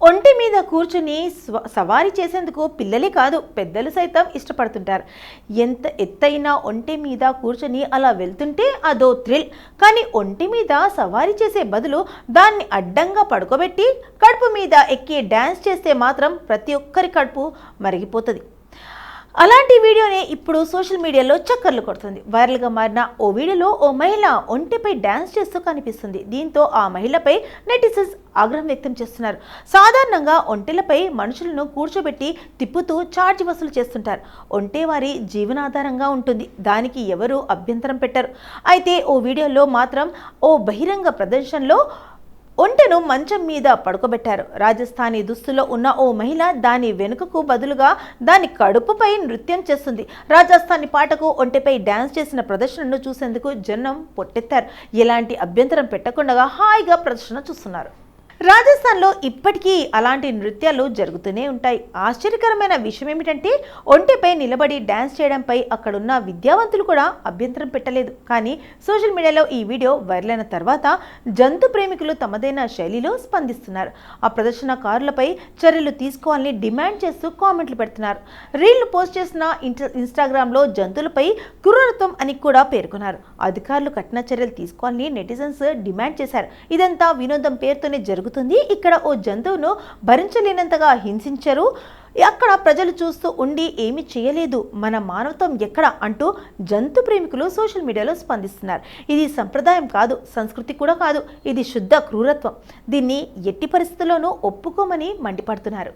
ఒంటి మీద కూర్చుని సవారీ చేసేందుకు పిల్లలే కాదు పెద్దలు సైతం ఇష్టపడుతుంటారు. ఎంత ఎత్తైన ఒంటి మీద కూర్చుని అలా వెళ్తుంటే అదో థ్రిల్. కానీ ఒంటి మీద సవారీ చేసే బదులు దాన్ని అడ్డంగా పడుకోబెట్టి కడుపు మీద ఎక్కి డ్యాన్స్ చేస్తే మాత్రం ప్రతి ఒక్కరి కడుపు మరిగిపోతుంది. అలాంటి వీడియోనే ఇప్పుడు సోషల్ మీడియాలో చక్కర్లు కొడుతుంది. వైరల్గా మారిన ఓ వీడియోలో ఓ మహిళ ఒంటిపై డ్యాన్స్ చేస్తూ కనిపిస్తుంది. దీంతో ఆ మహిళపై నెటిజన్స్ ఆగ్రహం వ్యక్తం చేస్తున్నారు. సాధారణంగా ఒంటెలపై మనుషులను కూర్చోబెట్టి తిప్పుతూ ఛార్జ్ వసూలు చేస్తుంటారు. ఒంటె వారి జీవనాధారంగా ఉంటుంది, దానికి ఎవరూ అభ్యంతరం పెట్టరు. అయితే ఓ వీడియోలో మాత్రం ఓ బహిరంగ ప్రదర్శనలో ఒంటెను మంచం మీద పడుకోబెట్టారు. రాజస్థానీ దుస్తులో ఉన్న ఓ మహిళ దాని వెనుకకు బదులుగా దాని కడుపుపై నృత్యం చేస్తుంది. రాజస్థానీ పాటకు ఒంటెపై డ్యాన్స్ చేసిన ప్రదర్శనను చూసేందుకు జనం పొట్టెత్తారు. ఎలాంటి అభ్యంతరం పెట్టకుండా హాయిగా ప్రదర్శన చూస్తున్నారు. రాజస్థాన్లో ఇప్పటికీ అలాంటి నృత్యాలు జరుగుతూనే ఉంటాయి. ఆశ్చర్యకరమైన విషయం ఏమిటంటే ఒంటెపై నిలబడి డ్యాన్స్ చేయడంపై అక్కడున్న విద్యావంతులు కూడా అభ్యంతరం పెట్టలేదు. కానీ సోషల్ మీడియాలో ఈ వీడియో వైరల్ అయిన తర్వాత జంతు ప్రేమికులు తమదైన శైలిలో స్పందిస్తున్నారు. ఆ ప్రదర్శనకారులపై చర్యలు తీసుకోవాలని డిమాండ్ చేస్తూ కామెంట్లు పెడుతున్నారు. రీళ్లు పోస్ట్ చేసిన ఇన్స్టాగ్రామ్లో జంతువులపై క్రూరత్వం అని కూడా పేర్కొన్నారు. అధికారులు కఠిన చర్యలు తీసుకోవాలని నెటిజన్స్ డిమాండ్ చేశారు. ఇదంతా వినోదం పేరుతోనే జరుగుతుంది. ఇక్కడ ఓ జంతువును భరించలేనంతగా హింసించారు. అక్కడ ప్రజలు చూస్తూ ఉండి ఏమీ చేయలేదు, మన మానవత్వం ఎక్కడ అంటూ జంతు ప్రేమికులు సోషల్ మీడియాలో స్పందిస్తున్నారు. ఇది సంప్రదాయం కాదు, సంస్కృతి కూడా కాదు, ఇది శుద్ధ క్రూరత్వం. దీన్ని ఎట్టి పరిస్థితుల్లోనూ ఒప్పుకోమని మండిపడుతున్నారు.